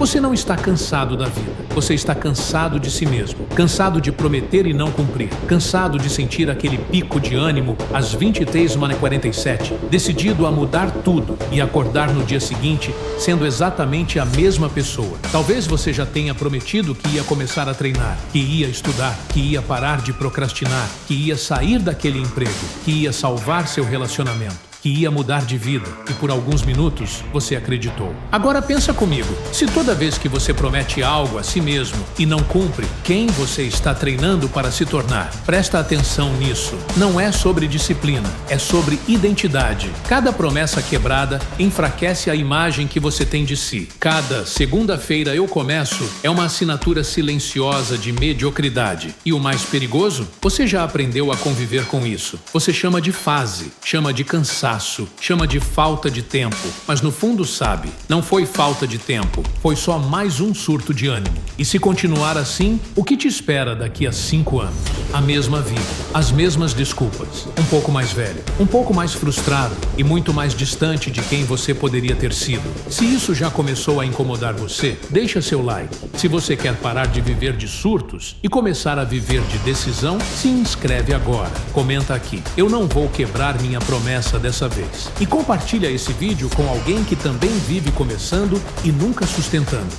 Você não está cansado da vida. Você está cansado de si mesmo. Cansado de prometer e não cumprir. Cansado de sentir aquele pico de ânimo às 23h47, decidido a mudar tudo e acordar no dia seguinte sendo exatamente a mesma pessoa. Talvez você já tenha prometido que ia começar a treinar, que ia estudar, que ia parar de procrastinar, que ia sair daquele emprego, que ia salvar seu relacionamento, que ia mudar de vida, e por alguns minutos você acreditou. Agora pensa comigo, se toda vez que você promete algo a si mesmo e não cumpre, quem você está treinando para se tornar? Presta atenção nisso. Não é sobre disciplina, é sobre identidade. Cada promessa quebrada enfraquece a imagem que você tem de si. Cada segunda-feira eu começo é uma assinatura silenciosa de mediocridade. E o mais perigoso? Você já aprendeu a conviver com isso. Você chama de fase, chama de cansaço, chama de falta de tempo, mas no fundo sabe, não foi falta de tempo, foi só mais um surto de ânimo. E se continuar assim, o que te espera daqui a 5 anos? A mesma vida, as mesmas desculpas, um pouco mais velho, um pouco mais frustrado e muito mais distante de quem você poderia ter sido. Se isso já começou a incomodar você, deixa seu like. Se você quer parar de viver de surtos e começar a viver de decisão, se inscreve agora. Comenta aqui, eu não vou quebrar minha promessa dessa vez. E compartilha esse vídeo com alguém que também vive começando e nunca sustentando.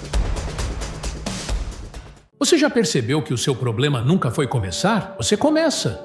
Você já percebeu que o seu problema nunca foi começar? Você começa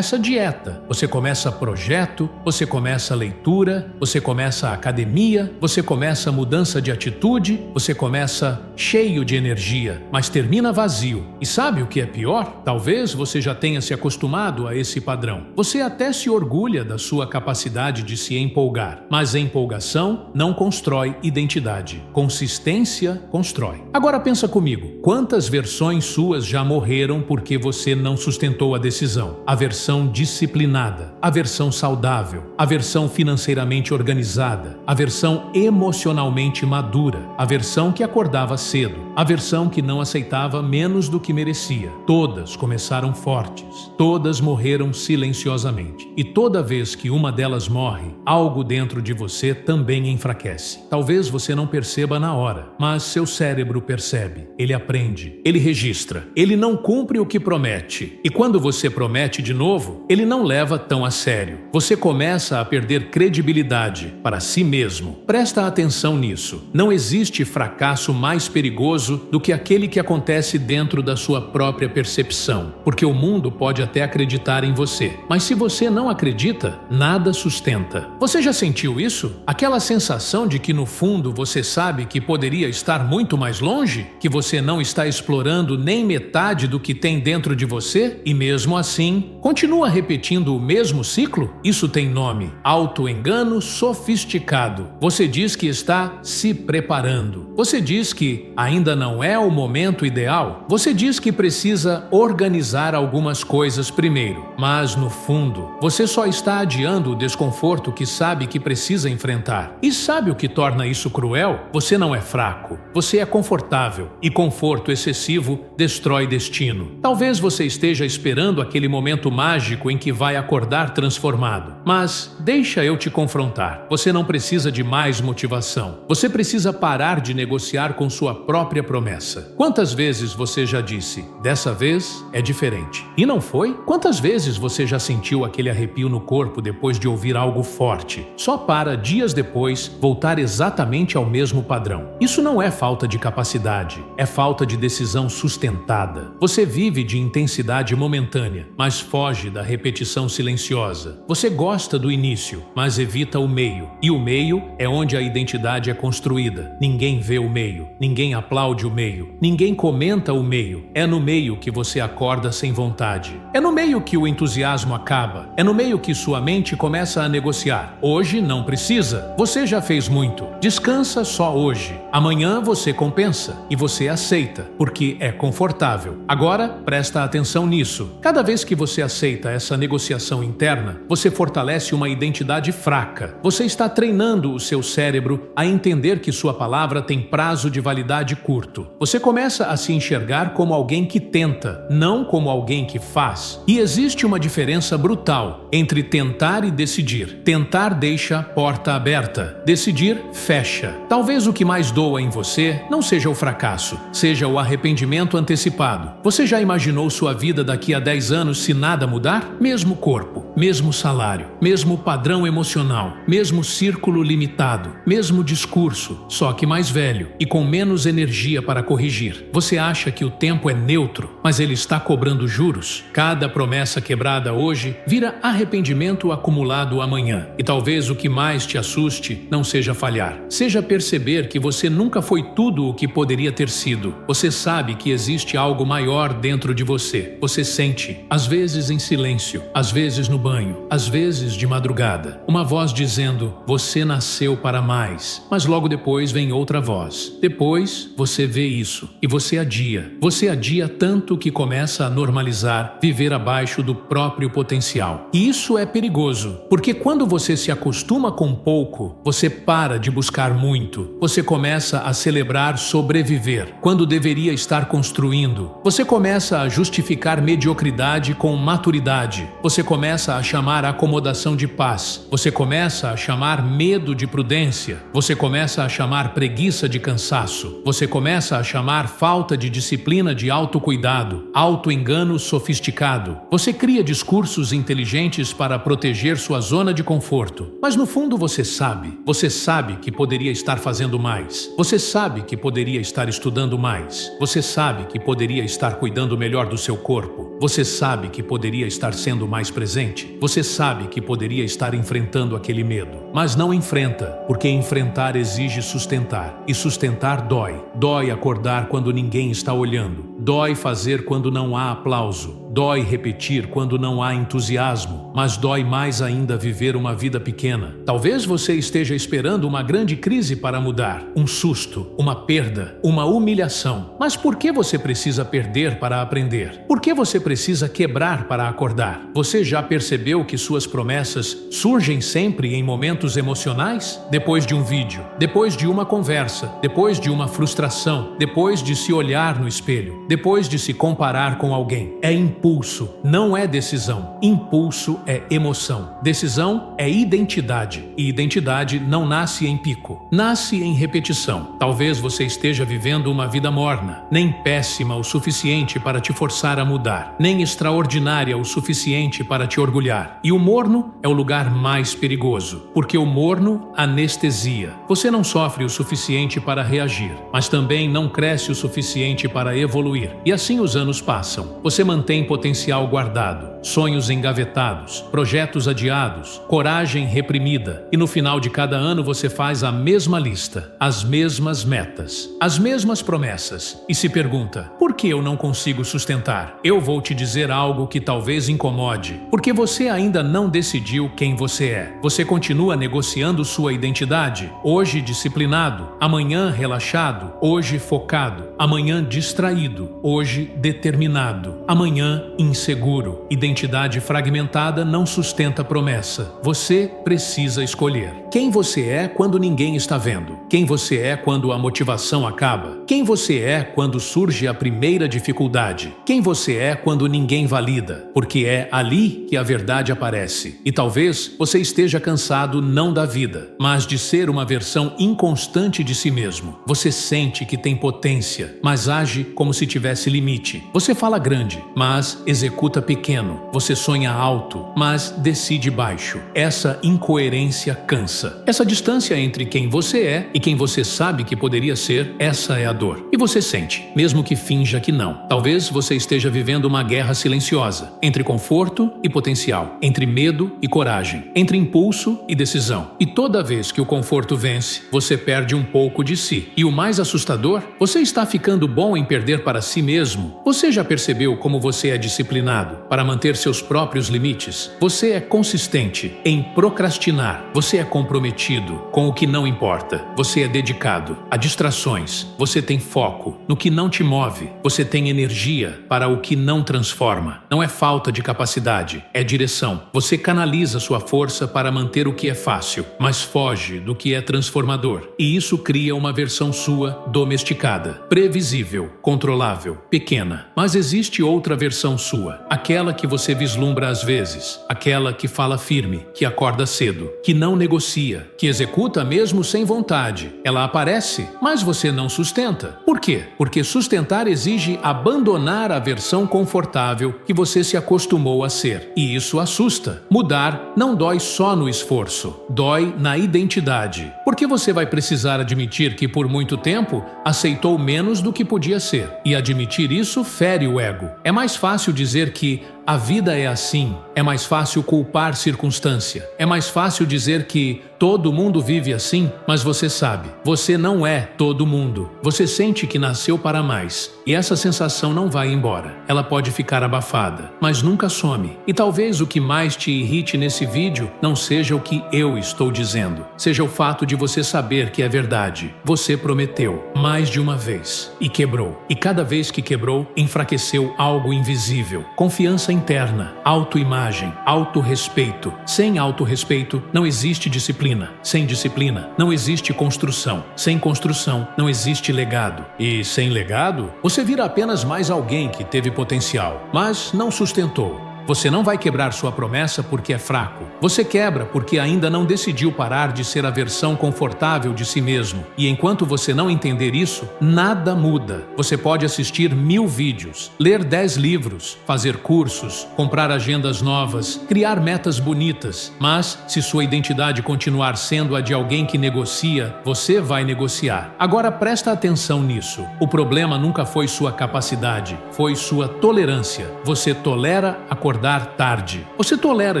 dieta, você começa projeto, você começa leitura, você começa academia, você começa mudança de atitude, você começa cheio de energia, mas termina vazio. E sabe o que é pior? Talvez você já tenha se acostumado a esse padrão. Você até se orgulha da sua capacidade de se empolgar, mas a empolgação não constrói identidade. Consistência constrói. Agora pensa comigo, quantas versões suas já morreram porque você não sustentou a decisão? A versão disciplinada, a versão saudável, a versão financeiramente organizada, a versão emocionalmente madura, a versão que acordava cedo, a versão que não aceitava menos do que merecia. Todas começaram fortes, todas morreram silenciosamente. E toda vez que uma delas morre, algo dentro de você também enfraquece. Talvez você não perceba na hora, mas seu cérebro percebe, ele aprende, ele registra, ele não cumpre o que promete. E quando você promete de novo, ele não leva tão a sério. Você começa a perder credibilidade para si mesmo. Presta atenção nisso. Não existe fracasso mais perigoso do que aquele que acontece dentro da sua própria percepção, porque o mundo pode até acreditar em você, mas se você não acredita, nada sustenta. Você já sentiu isso? Aquela sensação de que no fundo você sabe que poderia estar muito mais longe, que você não está explorando nem metade do que tem dentro de você e mesmo assim continua repetindo o mesmo ciclo? Isso tem nome: auto-engano sofisticado. Você diz que está se preparando. Você diz que ainda não é o momento ideal. Você diz que precisa organizar algumas coisas primeiro, mas no fundo você só está adiando o desconforto que sabe que precisa enfrentar. E sabe o que torna isso cruel? Você não é fraco, você é confortável, e conforto excessivo destrói destino. Talvez você esteja esperando aquele momento mágico em que vai acordar transformado. Mas deixa eu te confrontar. Você não precisa de mais motivação. Você precisa parar de negociar com sua própria promessa. Quantas vezes você já disse, dessa vez é diferente? E não foi? Quantas vezes você já sentiu aquele arrepio no corpo depois de ouvir algo forte, só para, dias depois, voltar exatamente ao mesmo padrão? Isso não é falta de capacidade, é falta de decisão sustentada. Você vive de intensidade momentânea, mas foge da repetição silenciosa. Você gosta do início, mas evita o meio. E o meio é onde a identidade é construída. Ninguém vê o meio, ninguém aplaude o meio, ninguém comenta o meio. É no meio que você acorda sem vontade. É no meio que o entusiasmo acaba. É no meio que sua mente começa a negociar. Hoje não precisa. Você já fez muito. Descansa só hoje. Amanhã você compensa e você aceita, porque é confortável. Agora, presta atenção nisso. Cada vez que você aceita essa negociação interna, você fortalece uma identidade fraca. Você está treinando o seu cérebro a entender que sua palavra tem prazo de validade curto. Você começa a se enxergar como alguém que tenta, não como alguém que faz. E existe uma diferença brutal entre tentar e decidir. Tentar deixa a porta aberta. Decidir fecha. Talvez o que mais doa em você não seja o fracasso, seja o arrependimento antecipado. Você já imaginou sua vida daqui a 10 anos se nada mudar? Mesmo corpo, mesmo salário, mesmo padrão emocional, mesmo círculo limitado, mesmo discurso, só que mais velho e com menos energia para corrigir. Você acha que o tempo é neutro, mas ele está cobrando juros? Cada promessa quebrada hoje vira arrependimento acumulado amanhã. E talvez o que mais te assuste não seja falhar, seja perceber que você nunca foi tudo o que poderia ter sido. Você sabe que existe algo maior dentro de você. Você sente, às vezes em silêncio, às vezes no banho, às vezes de madrugada, uma voz dizendo: você nasceu para mais. Mas logo depois vem outra voz. Depois você vê isso e você adia. Você adia tanto que começa a normalizar viver abaixo do próprio potencial. E isso é perigoso, porque quando você se acostuma com pouco, você para de buscar muito. Você começa a celebrar sobreviver, quando deveria estar construindo. Você começa a justificar mediocridade com maturidade. Você começa a chamar acomodação de paz. Você começa a chamar medo de prudência. Você começa a chamar preguiça de cansaço. Você começa a chamar falta de disciplina de autocuidado, autoengano sofisticado. Você cria discursos inteligentes para proteger sua zona de conforto. Mas no fundo você sabe que poderia estar fazendo mais. Você sabe que poderia estar estudando mais. Você sabe que poderia estar cuidando melhor do seu corpo. Você sabe que poderia estar sendo mais presente. Você sabe que poderia estar enfrentando aquele medo. Mas não enfrenta, porque enfrentar exige sustentar. E sustentar dói. Dói acordar quando ninguém está olhando. Dói fazer quando não há aplauso. Dói repetir quando não há entusiasmo. Mas dói mais ainda viver uma vida pequena. Talvez você esteja esperando uma grande crise para mudar. Um susto, uma perda, uma humilhação. Mas por que você precisa perder para aprender? Por que você precisa quebrar para acordar? Você já percebeu que suas promessas surgem sempre em momentos emocionais? Depois de um vídeo, depois de uma conversa, depois de uma frustração, depois de se olhar no espelho, depois de se comparar com alguém. É impulso, não é decisão. Impulso é emoção. Decisão é identidade. E identidade não nasce em pico, nasce em repetição. Talvez você esteja vivendo uma vida morna, nem péssima o suficiente para te forçar a mudar, nem extraordinária o suficiente para te orgulhar. E o morno é o lugar mais perigoso, porque o morno anestesia. Você não sofre o suficiente para reagir, mas também não cresce o suficiente para evoluir. E assim os anos passam. Você mantém potencial guardado, sonhos engavetados, projetos adiados, coragem reprimida. E no final de cada ano você faz a mesma lista, as mesmas metas, as mesmas promessas. E se pergunta: por que eu não consigo sustentar? Eu vou te dizer algo que talvez incomode, porque você ainda não decidiu quem você é. Você continua negociando sua identidade. Hoje disciplinado, amanhã relaxado, hoje focado, amanhã distraído, hoje determinado, amanhã inseguro. Identidade fragmentada não sustenta promessa. Você precisa escolher quem você é quando ninguém está vendo, quem você é quando a motivação acaba, quem você é quando surge a primeira dificuldade, quem você é quando ninguém valida, porque é ali que a verdade aparece. E talvez você esteja cansado não da vida, mas de ser uma versão inconstante de si mesmo. Você sente que tem potência, mas age como se tivesse limite. Você fala grande, mas executa pequeno. Você sonha alto, mas decide baixo. Essa incoerência cansa. Essa distância entre quem você é e quem você sabe que poderia ser, essa é a dor. E você sente, mesmo que finja que não. Talvez você esteja vivendo uma guerra silenciosa, entre conforto e potencial, entre medo e coragem, entre impulso e decisão. E toda vez que o conforto vence, você perde um pouco de si. E o mais assustador, você está ficando bom em perder para si mesmo. Você já percebeu como você é disciplinado para manter seus próprios limites? coisas. Você é consistente em procrastinar. Você é comprometido com o que não importa. Você é dedicado a distrações. Você tem foco no que não te move. Você tem energia para o que não transforma. Não é falta de capacidade, é direção. Você canaliza sua força para manter o que é fácil, mas foge do que é transformador. E isso cria uma versão sua domesticada, previsível, controlável, pequena. Mas existe outra versão sua, aquela que você vislumbra às vezes, aquela que fala firme, que acorda cedo, que não negocia, que executa mesmo sem vontade. Ela aparece, mas você não sustenta. Por quê? Porque sustentar exige abandonar a versão confortável que você se acostumou a ser. E isso assusta. Mudar não dói só no esforço, dói na identidade. Porque você vai precisar admitir que por muito tempo aceitou menos do que podia ser. E admitir isso fere o ego. É mais fácil dizer que a vida é assim. É mais fácil culpar circunstância. É mais fácil dizer que todo mundo vive assim, mas você sabe, você não é todo mundo. Você sente que nasceu para mais. E essa sensação não vai embora. Ela pode ficar abafada, mas nunca some. E talvez o que mais te irrite nesse vídeo não seja o que eu estou dizendo. Seja o fato de você saber que é verdade. Você prometeu mais de uma vez e quebrou. E cada vez que quebrou, enfraqueceu algo invisível. Confiança interna, autoimagem, autorrespeito. Sem autorrespeito, não existe disciplina. Sem disciplina, não existe construção. Sem construção, não existe legado. E sem legado, você vira apenas mais alguém que teve potencial, mas não sustentou. Você não vai quebrar sua promessa porque é fraco. Você quebra porque ainda não decidiu parar de ser a versão confortável de si mesmo. E enquanto você não entender isso, nada muda. Você pode assistir 1000 vídeos, ler 10 livros, fazer cursos, comprar agendas novas, criar metas bonitas. Mas, se sua identidade continuar sendo a de alguém que negocia, você vai negociar. Agora presta atenção nisso. O problema nunca foi sua capacidade, foi sua tolerância. Você tolera acordar tarde. Você tolera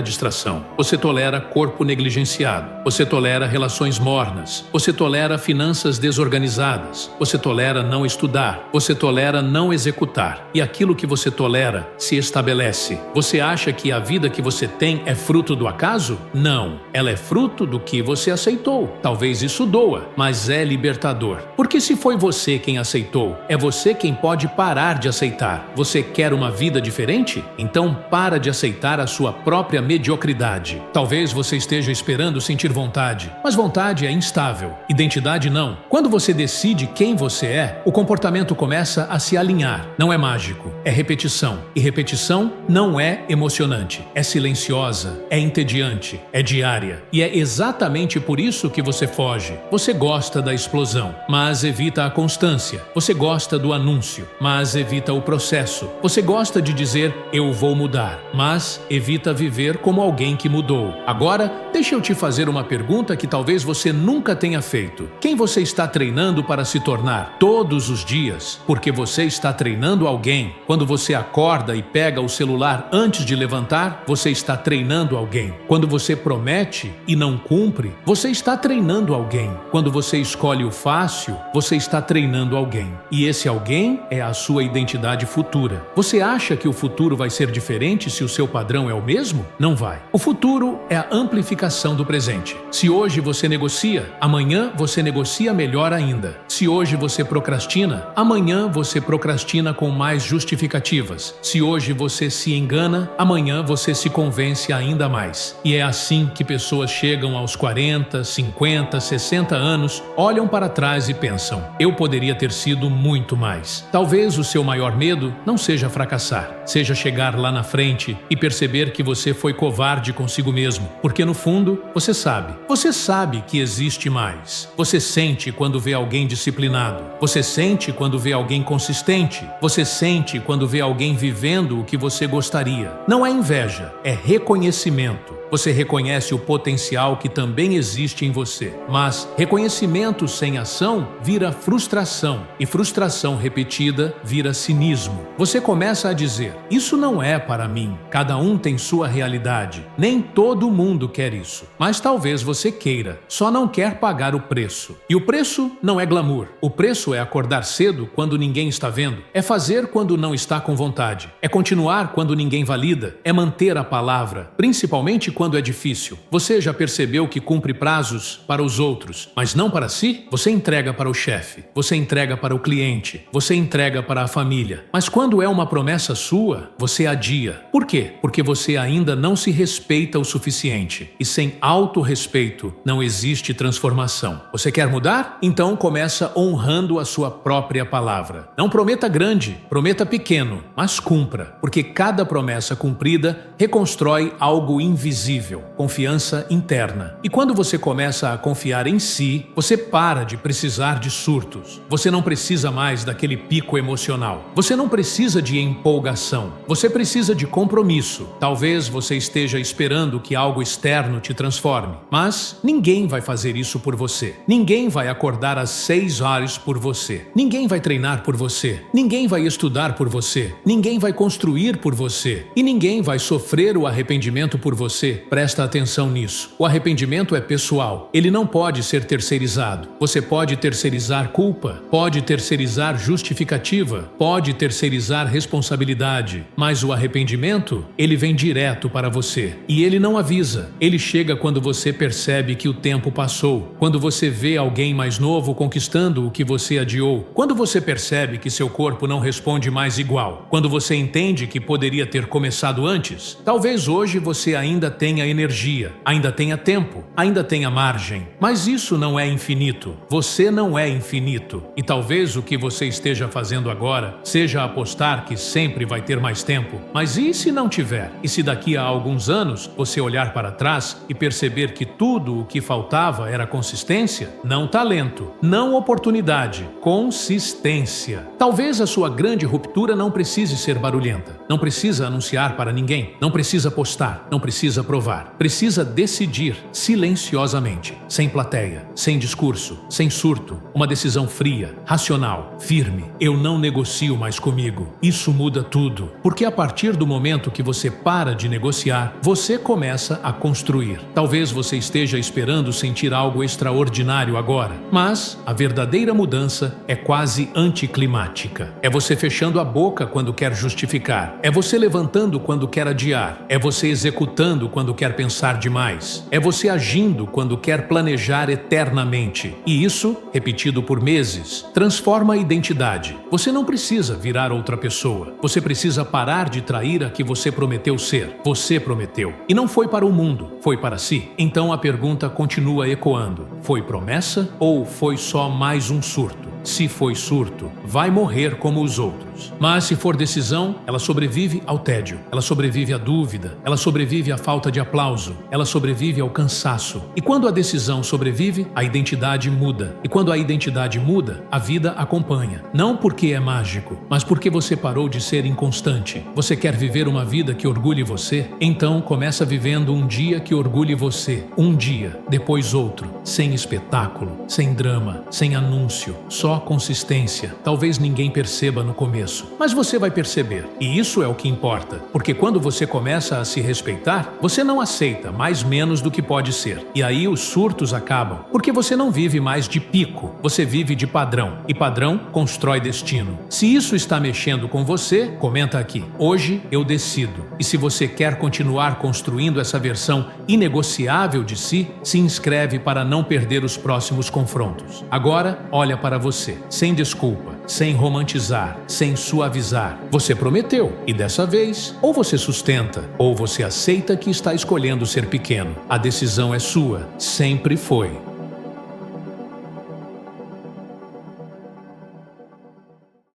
distração. Você tolera corpo negligenciado. Você tolera relações mornas. Você tolera finanças desorganizadas. Você tolera não estudar. Você tolera não executar. E aquilo que você tolera se estabelece. Você acha que a vida que você tem é fruto do acaso? Não. Ela é fruto do que você aceitou. Talvez isso doa, mas é libertador. Porque se foi você quem aceitou, é você quem pode parar de aceitar. Você quer uma vida diferente? Então para de aceitar a sua própria mediocridade. Talvez você esteja esperando sentir vontade, mas vontade é instável. Identidade não. Quando você decide quem você é, o comportamento começa a se alinhar. Não é mágico, é repetição. E repetição não é emocionante. É silenciosa, é entediante, é diária. E é exatamente por isso que você foge. Você gosta da explosão, mas evita a constância. Você gosta do anúncio, mas evita o processo. Você gosta de dizer, eu vou mudar, mas evita viver como alguém que mudou. Agora, deixa eu te fazer uma pergunta que talvez você nunca tenha feito. Quem você está treinando para se tornar todos os dias? Porque você está treinando alguém. Quando você acorda e pega o celular antes de levantar, você está treinando alguém. Quando você promete e não cumpre, você está treinando alguém. Quando você escolhe o fácil, você está treinando alguém. E esse alguém é a sua identidade futura. Você acha que o futuro vai ser diferente se o seu padrão é o mesmo? Não vai. O futuro é a amplificação do presente. Se hoje você negocia, amanhã você negocia melhor ainda. Se hoje você procrastina, amanhã você procrastina com mais justificativas. Se hoje você se engana, amanhã você se convence ainda mais. E é assim que pessoas chegam aos 40, 50, 60 anos, olham para trás e pensam, eu poderia ter sido muito mais. Talvez o seu maior medo não seja fracassar, seja chegar lá na frente e perceber que você foi covarde consigo mesmo, porque no fundo, você sabe que existe mais. Você sente quando vê alguém disciplinado, você sente quando vê alguém consistente, você sente quando vê alguém vivendo o que você gostaria. Não é inveja, é reconhecimento. Você reconhece o potencial que também existe em você. Mas reconhecimento sem ação vira frustração, e frustração repetida vira cinismo. Você começa a dizer: isso não é para mim. Cada um tem sua realidade. Nem todo mundo quer isso. Mas talvez você queira, só não quer pagar o preço. E o preço não é glamour. O preço é acordar cedo quando ninguém está vendo. É fazer quando não está com vontade. É continuar quando ninguém valida. É manter a palavra, principalmente quando é difícil. Você já percebeu que cumpre prazos para os outros, mas não para si? Você entrega para o chefe, você entrega para o cliente, você entrega para a família. Mas quando é uma promessa sua, você adia. Por quê? Porque você ainda não se respeita o suficiente. E sem autorrespeito não existe transformação. Você quer mudar? Então começa honrando a sua própria palavra. Não prometa grande, prometa pequeno, mas cumpra, porque cada promessa cumprida reconstrói algo invisível, confiança interna. E quando você começa a confiar em si, você para de precisar de surtos. Você não precisa mais daquele pico emocional. Você não precisa de empolgação. Você precisa de compromisso. Talvez você esteja esperando que algo externo te transforme, mas ninguém vai fazer isso por você. Ninguém vai acordar às 6 horas por você. Ninguém vai treinar por você. Ninguém vai estudar por você. Ninguém vai construir por você. E ninguém vai sofrer o arrependimento por você. Presta atenção nisso. O arrependimento é pessoal. Ele não pode ser terceirizado. Você pode terceirizar culpa, pode terceirizar justificativa, pode terceirizar responsabilidade, mas o arrependimento, ele vem direto para você. E ele não avisa. Ele chega quando você percebe que o tempo passou, quando você vê alguém mais novo conquistando o que você adiou, quando você percebe que seu corpo não responde mais igual, quando você entende que poderia ter começado antes. Talvez hoje você ainda tenha energia, ainda tenha tempo, ainda tenha margem, mas isso não é infinito. Você não é infinito. E talvez o que você esteja fazendo agora seja apostar que sempre vai ter mais tempo. Mas e se não tiver? E se daqui a alguns anos você olhar para trás e perceber que tudo o que faltava era consistência? Não talento, não oportunidade, consistência. Talvez a sua grande ruptura não precise ser barulhenta, não precisa anunciar para ninguém, não precisa postar, não precisa provar. Precisa decidir silenciosamente, sem plateia, sem discurso, sem surto, uma decisão fria, racional, firme. Eu não negocio mais comigo. Isso muda tudo, porque a partir do momento que você para de negociar, você começa a construir. Talvez você esteja esperando sentir algo extraordinário agora, mas a verdadeira mudança é quase anticlimática. É você fechando a boca quando quer justificar, é você levantando quando quer adiar, é você executando quando quer pensar demais, é você agindo quando quer planejar eternamente. E isso, repetido por meses, transforma a identidade. Você não precisa virar outra pessoa. Você precisa parar de trair a que você prometeu ser. Você prometeu. E não foi para o mundo, foi para si. Então a pergunta continua ecoando. Foi promessa ou foi só mais um surto? Se foi surto, vai morrer como os outros. Mas se for decisão, ela sobrevive ao tédio, ela sobrevive à dúvida, ela sobrevive à falta de aplauso, ela sobrevive ao cansaço. E quando a decisão sobrevive, a identidade muda. E quando a identidade muda, a vida acompanha. Não porque é mágico, mas porque você parou de ser inconstante. Você quer viver uma vida que orgulhe você? Então começa vivendo um dia que orgulhe você. Um dia, depois outro, sem espetáculo, sem drama, sem anúncio, só consistência. Talvez ninguém perceba no começo, mas você vai perceber. E isso é o que importa, porque quando você começa a se respeitar, você não aceita mais menos do que pode ser. E aí os surtos acabam, porque você não vive mais de pico, você vive de padrão. E padrão constrói destino. Se isso está mexendo com você, comenta aqui. Hoje eu decido. E se você quer continuar construindo essa versão inegociável de si, se inscreve para não perder os próximos confrontos. Agora, olha para você, sem desculpa, sem romantizar, sem suavizar. Você prometeu, e dessa vez, ou você sustenta, ou você aceita que está escolhendo ser pequeno. A decisão é sua, sempre foi.